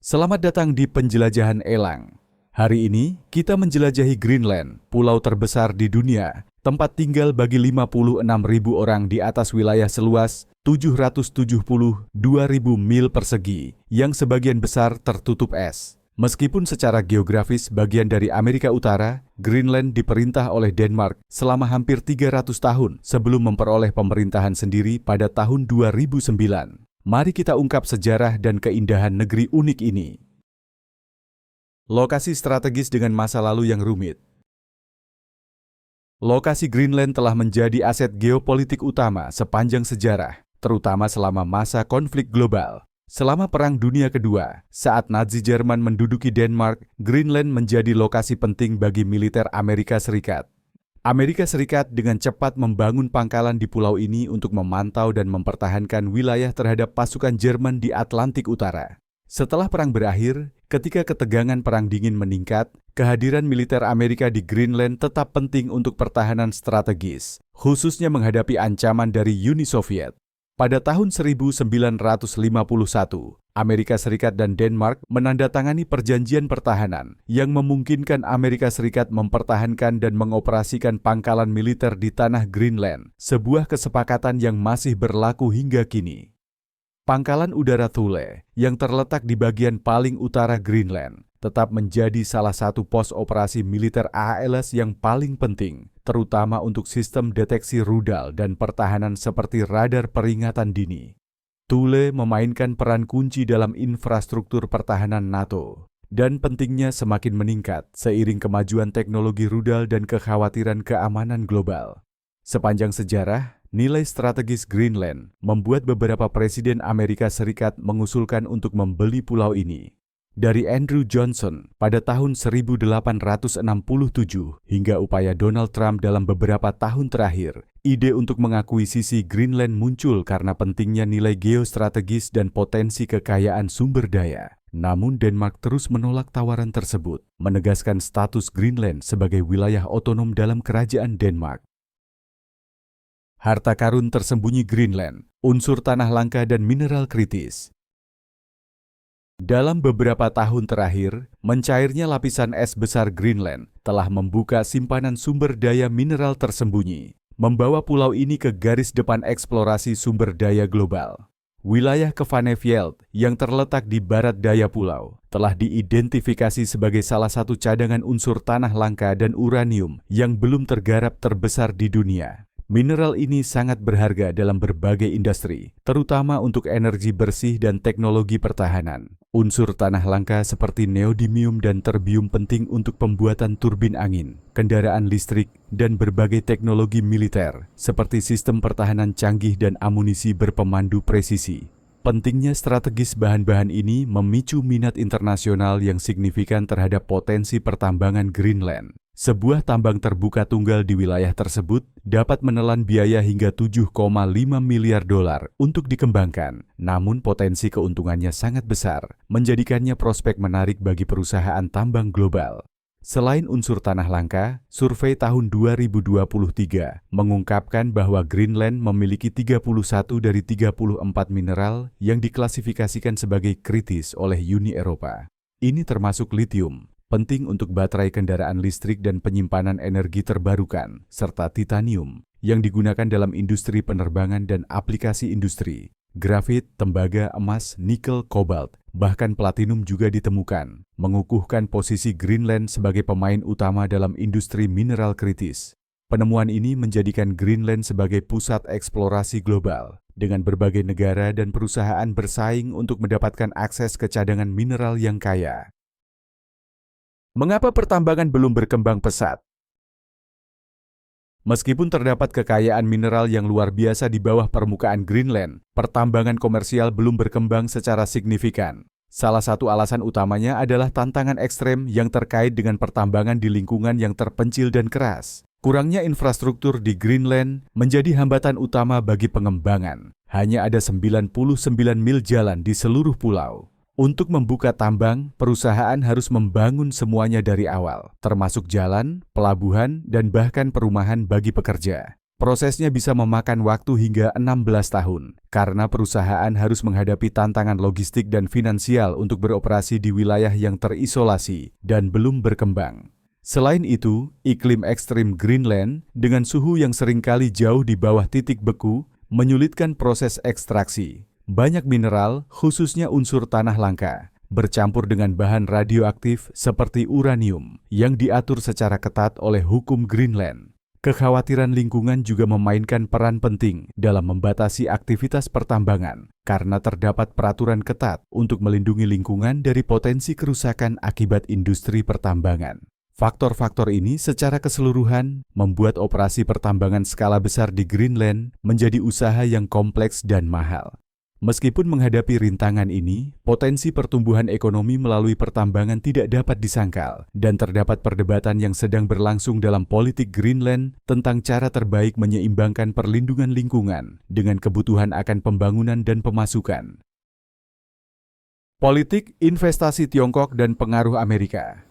Selamat datang di Penjelajahan Elang. Hari ini kita menjelajahi Greenland, pulau terbesar di dunia, tempat tinggal bagi 56.000 orang di atas wilayah seluas 772.000 mil persegi, yang sebagian besar tertutup es. Meskipun secara geografis bagian dari Amerika Utara, Greenland diperintah oleh Denmark selama hampir 300 tahun sebelum memperoleh pemerintahan sendiri pada tahun 2009. Mari kita ungkap sejarah dan keindahan negeri unik ini. Lokasi strategis dengan masa lalu yang rumit. Lokasi Greenland telah menjadi aset geopolitik utama sepanjang sejarah, terutama selama masa konflik global. Selama Perang Dunia Kedua, saat Nazi Jerman menduduki Denmark, Greenland menjadi lokasi penting bagi militer Amerika Serikat. Amerika Serikat dengan cepat membangun pangkalan di pulau ini untuk memantau dan mempertahankan wilayah terhadap pasukan Jerman di Atlantik Utara. Setelah perang berakhir, ketika ketegangan Perang Dingin meningkat, kehadiran militer Amerika di Greenland tetap penting untuk pertahanan strategis, khususnya menghadapi ancaman dari Uni Soviet. Pada tahun 1951, Amerika Serikat dan Denmark menandatangani perjanjian pertahanan yang memungkinkan Amerika Serikat mempertahankan dan mengoperasikan pangkalan militer di tanah Greenland, sebuah kesepakatan yang masih berlaku hingga kini. Pangkalan udara Thule, yang terletak di bagian paling utara Greenland, tetap menjadi salah satu pos operasi militer AALS yang paling penting, terutama untuk sistem deteksi rudal dan pertahanan seperti radar peringatan dini. Thule memainkan peran kunci dalam infrastruktur pertahanan NATO, dan pentingnya semakin meningkat seiring kemajuan teknologi rudal dan kekhawatiran keamanan global. Sepanjang sejarah, nilai strategis Greenland membuat beberapa presiden Amerika Serikat mengusulkan untuk membeli pulau ini. Dari Andrew Johnson pada tahun 1867 hingga upaya Donald Trump dalam beberapa tahun terakhir, ide untuk mengakuisisi Greenland muncul karena pentingnya nilai geostrategis dan potensi kekayaan sumber daya. Namun Denmark terus menolak tawaran tersebut, menegaskan status Greenland sebagai wilayah otonom dalam kerajaan Denmark. Harta karun tersembunyi Greenland, unsur tanah langka dan mineral kritis. Dalam beberapa tahun terakhir, mencairnya lapisan es besar Greenland telah membuka simpanan sumber daya mineral tersembunyi, membawa pulau ini ke garis depan eksplorasi sumber daya global. Wilayah Kvanefjeld yang terletak di barat daya pulau telah diidentifikasi sebagai salah satu cadangan unsur tanah langka dan uranium yang belum tergarap terbesar di dunia. Mineral ini sangat berharga dalam berbagai industri, terutama untuk energi bersih dan teknologi pertahanan. Unsur tanah langka seperti neodymium dan terbium penting untuk pembuatan turbin angin, kendaraan listrik, dan berbagai teknologi militer, seperti sistem pertahanan canggih dan amunisi berpemandu presisi. Pentingnya strategis bahan-bahan ini memicu minat internasional yang signifikan terhadap potensi pertambangan Greenland. Sebuah tambang terbuka tunggal di wilayah tersebut dapat menelan biaya hingga 7,5 miliar dolar untuk dikembangkan, namun potensi keuntungannya sangat besar, menjadikannya prospek menarik bagi perusahaan tambang global. Selain unsur tanah langka, survei tahun 2023 mengungkapkan bahwa Greenland memiliki 31 dari 34 mineral yang diklasifikasikan sebagai kritis oleh Uni Eropa. Ini termasuk litium, penting untuk baterai kendaraan listrik dan penyimpanan energi terbarukan, serta titanium, yang digunakan dalam industri penerbangan dan aplikasi industri. Grafit, tembaga, emas, nikel, kobalt, bahkan platinum juga ditemukan, mengukuhkan posisi Greenland sebagai pemain utama dalam industri mineral kritis. Penemuan ini menjadikan Greenland sebagai pusat eksplorasi global, dengan berbagai negara dan perusahaan bersaing untuk mendapatkan akses ke cadangan mineral yang kaya. Mengapa pertambangan belum berkembang pesat? Meskipun terdapat kekayaan mineral yang luar biasa di bawah permukaan Greenland, pertambangan komersial belum berkembang secara signifikan. Salah satu alasan utamanya adalah tantangan ekstrem yang terkait dengan pertambangan di lingkungan yang terpencil dan keras. Kurangnya infrastruktur di Greenland menjadi hambatan utama bagi pengembangan. Hanya ada 99 mil jalan di seluruh pulau. Untuk membuka tambang, perusahaan harus membangun semuanya dari awal, termasuk jalan, pelabuhan, dan bahkan perumahan bagi pekerja. Prosesnya bisa memakan waktu hingga 16 tahun, karena perusahaan harus menghadapi tantangan logistik dan finansial untuk beroperasi di wilayah yang terisolasi dan belum berkembang. Selain itu, iklim ekstrim Greenland dengan suhu yang seringkali jauh di bawah titik beku menyulitkan proses ekstraksi. Banyak mineral, khususnya unsur tanah langka, bercampur dengan bahan radioaktif seperti uranium yang diatur secara ketat oleh hukum Greenland. Kekhawatiran lingkungan juga memainkan peran penting dalam membatasi aktivitas pertambangan karena terdapat peraturan ketat untuk melindungi lingkungan dari potensi kerusakan akibat industri pertambangan. Faktor-faktor ini secara keseluruhan membuat operasi pertambangan skala besar di Greenland menjadi usaha yang kompleks dan mahal. Meskipun menghadapi rintangan ini, potensi pertumbuhan ekonomi melalui pertambangan tidak dapat disangkal, dan terdapat perdebatan yang sedang berlangsung dalam politik Greenland tentang cara terbaik menyeimbangkan perlindungan lingkungan dengan kebutuhan akan pembangunan dan pemasukan. Politik, investasi Tiongkok, dan pengaruh Amerika.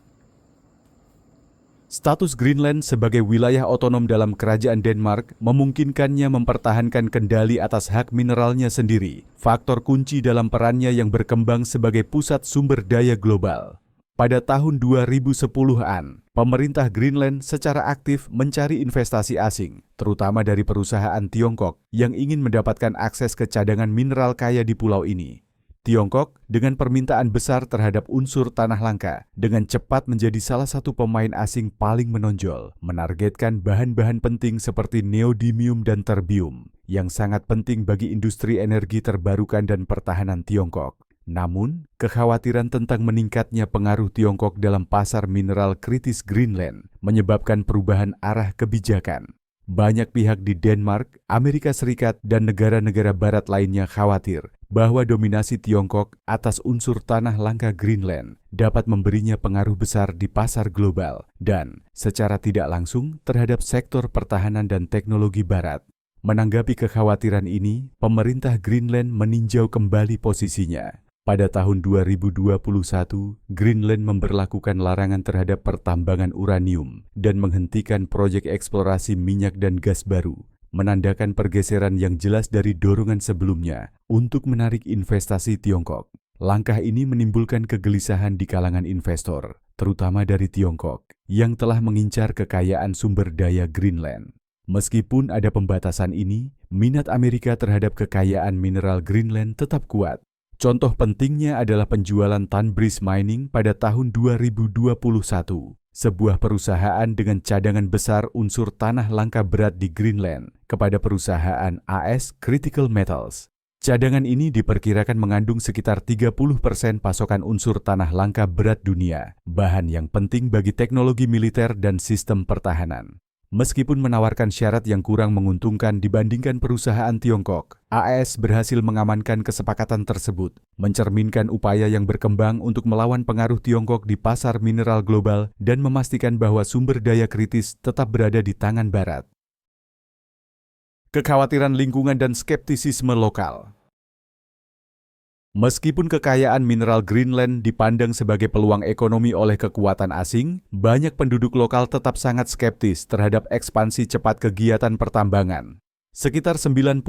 Status Greenland sebagai wilayah otonom dalam kerajaan Denmark memungkinkannya mempertahankan kendali atas hak mineralnya sendiri, faktor kunci dalam perannya yang berkembang sebagai pusat sumber daya global. Pada tahun 2010-an, pemerintah Greenland secara aktif mencari investasi asing, terutama dari perusahaan Tiongkok yang ingin mendapatkan akses ke cadangan mineral kaya di pulau ini. Tiongkok dengan permintaan besar terhadap unsur tanah langka dengan cepat menjadi salah satu pemain asing paling menonjol, menargetkan bahan-bahan penting seperti neodymium dan terbium yang sangat penting bagi industri energi terbarukan dan pertahanan Tiongkok. Namun, kekhawatiran tentang meningkatnya pengaruh Tiongkok dalam pasar mineral kritis Greenland menyebabkan perubahan arah kebijakan. Banyak pihak di Denmark, Amerika Serikat, dan negara-negara barat lainnya khawatir bahwa dominasi Tiongkok atas unsur tanah langka Greenland dapat memberinya pengaruh besar di pasar global dan secara tidak langsung terhadap sektor pertahanan dan teknologi barat. Menanggapi kekhawatiran ini, pemerintah Greenland meninjau kembali posisinya. Pada tahun 2021, Greenland memberlakukan larangan terhadap pertambangan uranium dan menghentikan proyek eksplorasi minyak dan gas baru, menandakan pergeseran yang jelas dari dorongan sebelumnya untuk menarik investasi Tiongkok. Langkah ini menimbulkan kegelisahan di kalangan investor, terutama dari Tiongkok, yang telah mengincar kekayaan sumber daya Greenland. Meskipun ada pembatasan ini, minat Amerika terhadap kekayaan mineral Greenland tetap kuat. Contoh pentingnya adalah penjualan Tanbridge Mining pada tahun 2021, sebuah perusahaan dengan cadangan besar unsur tanah langka berat di Greenland kepada perusahaan AS Critical Metals. Cadangan ini diperkirakan mengandung sekitar 30% pasokan unsur tanah langka berat dunia, bahan yang penting bagi teknologi militer dan sistem pertahanan. Meskipun menawarkan syarat yang kurang menguntungkan dibandingkan perusahaan Tiongkok, AS berhasil mengamankan kesepakatan tersebut, mencerminkan upaya yang berkembang untuk melawan pengaruh Tiongkok di pasar mineral global dan memastikan bahwa sumber daya kritis tetap berada di tangan Barat. Kekhawatiran lingkungan dan skeptisisme lokal. Meskipun kekayaan mineral Greenland dipandang sebagai peluang ekonomi oleh kekuatan asing, banyak penduduk lokal tetap sangat skeptis terhadap ekspansi cepat kegiatan pertambangan. Sekitar 90%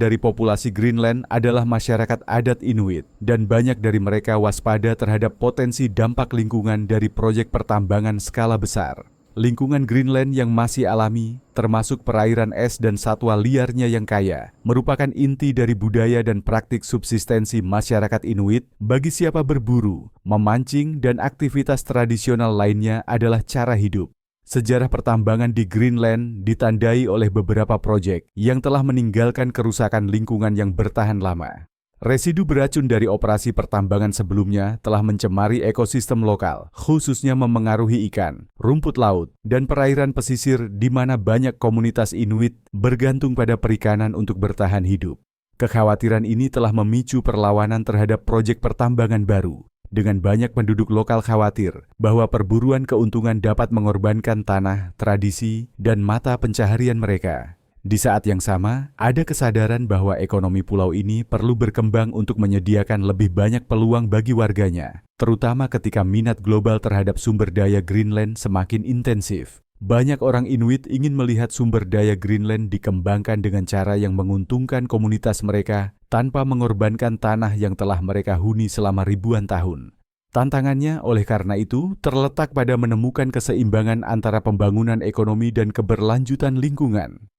dari populasi Greenland adalah masyarakat adat Inuit, dan banyak dari mereka waspada terhadap potensi dampak lingkungan dari proyek pertambangan skala besar. Lingkungan Greenland yang masih alami, termasuk perairan es dan satwa liarnya yang kaya, merupakan inti dari budaya dan praktik subsistensi masyarakat Inuit. Bagi siapa berburu, memancing, dan aktivitas tradisional lainnya adalah cara hidup. Sejarah pertambangan di Greenland ditandai oleh beberapa proyek yang telah meninggalkan kerusakan lingkungan yang bertahan lama. Residu beracun dari operasi pertambangan sebelumnya telah mencemari ekosistem lokal, khususnya memengaruhi ikan, rumput laut, dan perairan pesisir di mana banyak komunitas Inuit bergantung pada perikanan untuk bertahan hidup. Kekhawatiran ini telah memicu perlawanan terhadap proyek pertambangan baru, dengan banyak penduduk lokal khawatir bahwa perburuan keuntungan dapat mengorbankan tanah, tradisi, dan mata pencaharian mereka. Di saat yang sama, ada kesadaran bahwa ekonomi pulau ini perlu berkembang untuk menyediakan lebih banyak peluang bagi warganya, terutama ketika minat global terhadap sumber daya Greenland semakin intensif. Banyak orang Inuit ingin melihat sumber daya Greenland dikembangkan dengan cara yang menguntungkan komunitas mereka tanpa mengorbankan tanah yang telah mereka huni selama ribuan tahun. Tantangannya oleh karena itu terletak pada menemukan keseimbangan antara pembangunan ekonomi dan keberlanjutan lingkungan.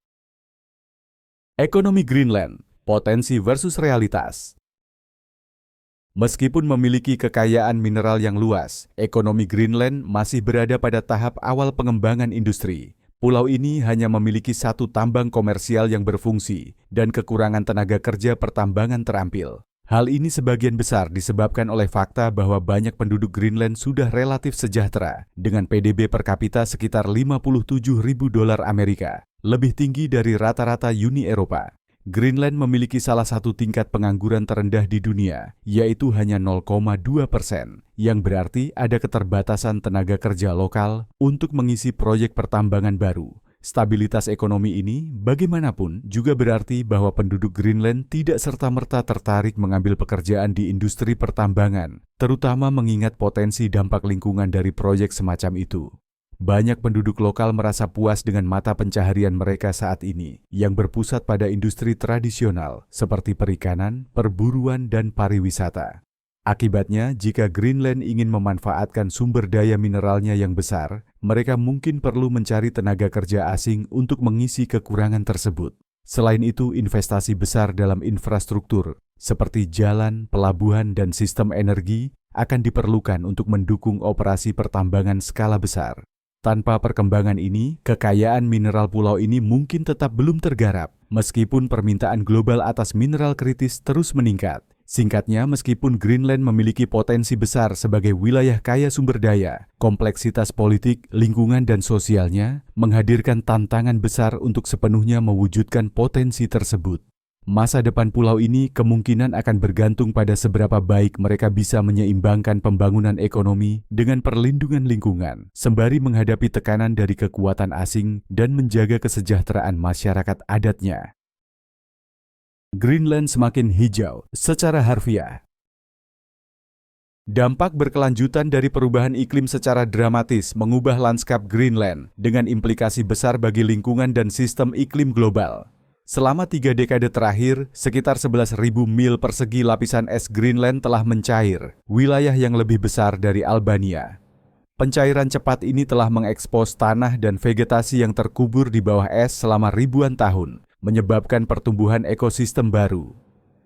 Ekonomi Greenland, potensi versus realitas. Meskipun memiliki kekayaan mineral yang luas, ekonomi Greenland masih berada pada tahap awal pengembangan industri. Pulau ini hanya memiliki satu tambang komersial yang berfungsi dan kekurangan tenaga kerja pertambangan terampil. Hal ini sebagian besar disebabkan oleh fakta bahwa banyak penduduk Greenland sudah relatif sejahtera dengan PDB per kapita sekitar $57.000 Amerika, lebih tinggi dari rata-rata Uni Eropa. Greenland memiliki salah satu tingkat pengangguran terendah di dunia, yaitu hanya 0,2%, yang berarti ada keterbatasan tenaga kerja lokal untuk mengisi proyek pertambangan baru. Stabilitas ekonomi ini bagaimanapun juga berarti bahwa penduduk Greenland tidak serta-merta tertarik mengambil pekerjaan di industri pertambangan, terutama mengingat potensi dampak lingkungan dari proyek semacam itu. Banyak penduduk lokal merasa puas dengan mata pencaharian mereka saat ini, yang berpusat pada industri tradisional seperti perikanan, perburuan, dan pariwisata. Akibatnya, jika Greenland ingin memanfaatkan sumber daya mineralnya yang besar, mereka mungkin perlu mencari tenaga kerja asing untuk mengisi kekurangan tersebut. Selain itu, investasi besar dalam infrastruktur, seperti jalan, pelabuhan, dan sistem energi, akan diperlukan untuk mendukung operasi pertambangan skala besar. Tanpa perkembangan ini, kekayaan mineral pulau ini mungkin tetap belum tergarap, meskipun permintaan global atas mineral kritis terus meningkat. Singkatnya, meskipun Greenland memiliki potensi besar sebagai wilayah kaya sumber daya, kompleksitas politik, lingkungan, dan sosialnya menghadirkan tantangan besar untuk sepenuhnya mewujudkan potensi tersebut. Masa depan pulau ini kemungkinan akan bergantung pada seberapa baik mereka bisa menyeimbangkan pembangunan ekonomi dengan perlindungan lingkungan, sembari menghadapi tekanan dari kekuatan asing dan menjaga kesejahteraan masyarakat adatnya. Greenland semakin hijau secara harfiah. Dampak berkelanjutan dari perubahan iklim secara dramatis mengubah lanskap Greenland dengan implikasi besar bagi lingkungan dan sistem iklim global. Selama 3 dekade terakhir, sekitar 11.000 mil persegi lapisan es Greenland telah mencair, wilayah yang lebih besar dari Albania. Pencairan cepat ini telah mengekspos tanah dan vegetasi yang terkubur di bawah es selama ribuan tahun, menyebabkan pertumbuhan ekosistem baru.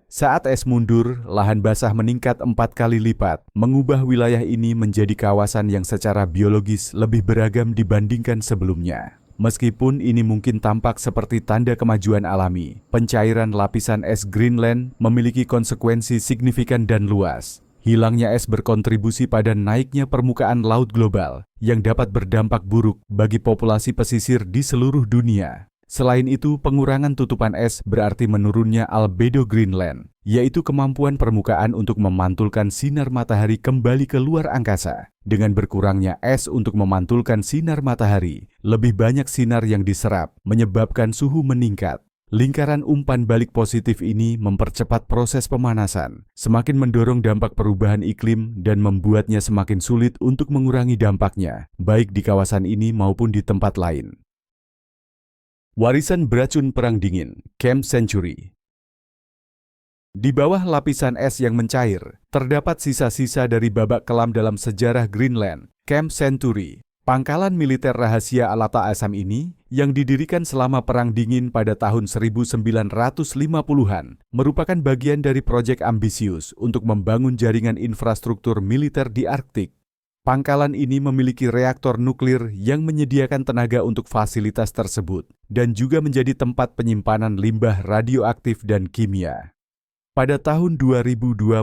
Saat es mundur, lahan basah meningkat 4 kali lipat, mengubah wilayah ini menjadi kawasan yang secara biologis lebih beragam dibandingkan sebelumnya. Meskipun ini mungkin tampak seperti tanda kemajuan alami, pencairan lapisan es Greenland memiliki konsekuensi signifikan dan luas. Hilangnya es berkontribusi pada naiknya permukaan laut global yang dapat berdampak buruk bagi populasi pesisir di seluruh dunia. Selain itu, pengurangan tutupan es berarti menurunnya albedo Greenland, yaitu kemampuan permukaan untuk memantulkan sinar matahari kembali ke luar angkasa. Dengan berkurangnya es untuk memantulkan sinar matahari, lebih banyak sinar yang diserap, menyebabkan suhu meningkat. Lingkaran umpan balik positif ini mempercepat proses pemanasan, semakin mendorong dampak perubahan iklim dan membuatnya semakin sulit untuk mengurangi dampaknya, baik di kawasan ini maupun di tempat lain. Warisan beracun Perang Dingin, Camp Century. Di bawah lapisan es yang mencair, terdapat sisa-sisa dari babak kelam dalam sejarah Greenland, Camp Century. Pangkalan militer rahasia ala tak asam ini, yang didirikan selama Perang Dingin pada tahun 1950-an, merupakan bagian dari proyek ambisius untuk membangun jaringan infrastruktur militer di Arktik. Pangkalan ini memiliki reaktor nuklir yang menyediakan tenaga untuk fasilitas tersebut, dan juga menjadi tempat penyimpanan limbah radioaktif dan kimia. Pada tahun 2024,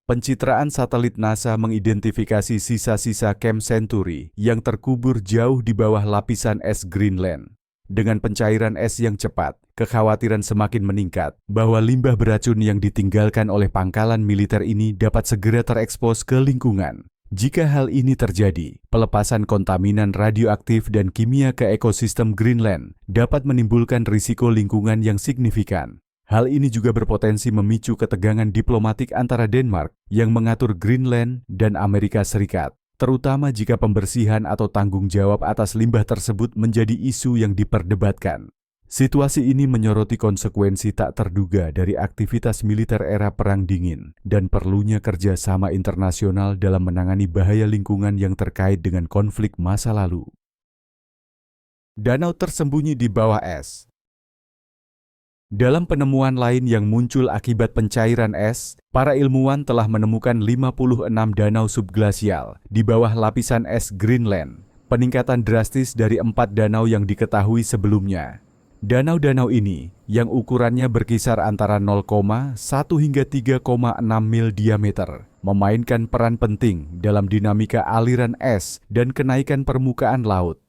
pencitraan satelit NASA mengidentifikasi sisa-sisa Camp Century yang terkubur jauh di bawah lapisan es Greenland. Dengan pencairan es yang cepat, kekhawatiran semakin meningkat bahwa limbah beracun yang ditinggalkan oleh pangkalan militer ini dapat segera terekspos ke lingkungan. Jika hal ini terjadi, pelepasan kontaminan radioaktif dan kimia ke ekosistem Greenland dapat menimbulkan risiko lingkungan yang signifikan. Hal ini juga berpotensi memicu ketegangan diplomatik antara Denmark yang mengatur Greenland dan Amerika Serikat. terutama jika pembersihan atau tanggung jawab atas limbah tersebut menjadi isu yang diperdebatkan. Situasi ini menyoroti konsekuensi tak terduga dari aktivitas militer era Perang Dingin dan perlunya kerjasama internasional dalam menangani bahaya lingkungan yang terkait dengan konflik masa lalu. Danau tersembunyi di bawah es. Dalam penemuan lain yang muncul akibat pencairan es, para ilmuwan telah menemukan 56 danau subglasial di bawah lapisan es Greenland, peningkatan drastis dari 4 danau yang diketahui sebelumnya. Danau-danau ini, yang ukurannya berkisar antara 0,1 hingga 3,6 mil diameter, memainkan peran penting dalam dinamika aliran es dan kenaikan permukaan laut.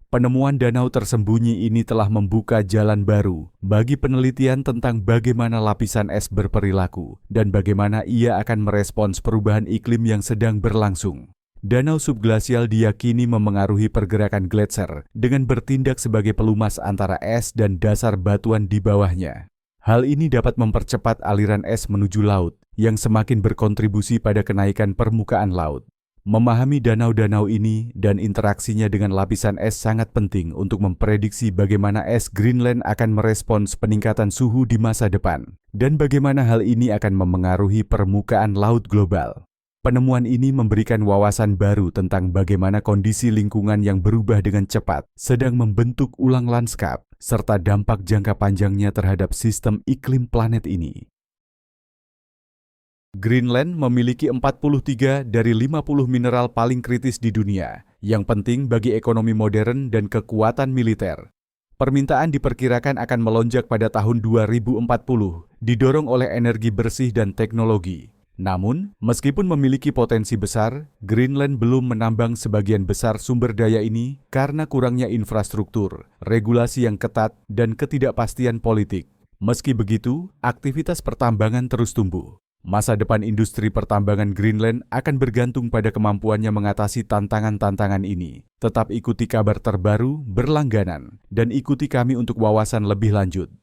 Penemuan danau tersembunyi ini telah membuka jalan baru bagi penelitian tentang bagaimana lapisan es berperilaku dan bagaimana ia akan merespons perubahan iklim yang sedang berlangsung. Danau subglasial diyakini memengaruhi pergerakan gletser dengan bertindak sebagai pelumas antara es dan dasar batuan di bawahnya. Hal ini dapat mempercepat aliran es menuju laut yang semakin berkontribusi pada kenaikan permukaan laut. Memahami danau-danau ini dan interaksinya dengan lapisan es sangat penting untuk memprediksi bagaimana es Greenland akan merespons peningkatan suhu di masa depan dan bagaimana hal ini akan memengaruhi permukaan laut global. Penemuan ini memberikan wawasan baru tentang bagaimana kondisi lingkungan yang berubah dengan cepat sedang membentuk ulang lanskap serta dampak jangka panjangnya terhadap sistem iklim planet ini. Greenland memiliki 43 dari 50 mineral paling kritis di dunia, yang penting bagi ekonomi modern dan kekuatan militer. Permintaan diperkirakan akan melonjak pada tahun 2040, didorong oleh energi bersih dan teknologi. Namun, meskipun memiliki potensi besar, Greenland belum menambang sebagian besar sumber daya ini karena kurangnya infrastruktur, regulasi yang ketat, dan ketidakpastian politik. Meski begitu, aktivitas pertambangan terus tumbuh. Masa depan industri pertambangan Greenland akan bergantung pada kemampuannya mengatasi tantangan-tantangan ini. Tetap ikuti kabar terbaru berlangganan dan ikuti kami untuk wawasan lebih lanjut.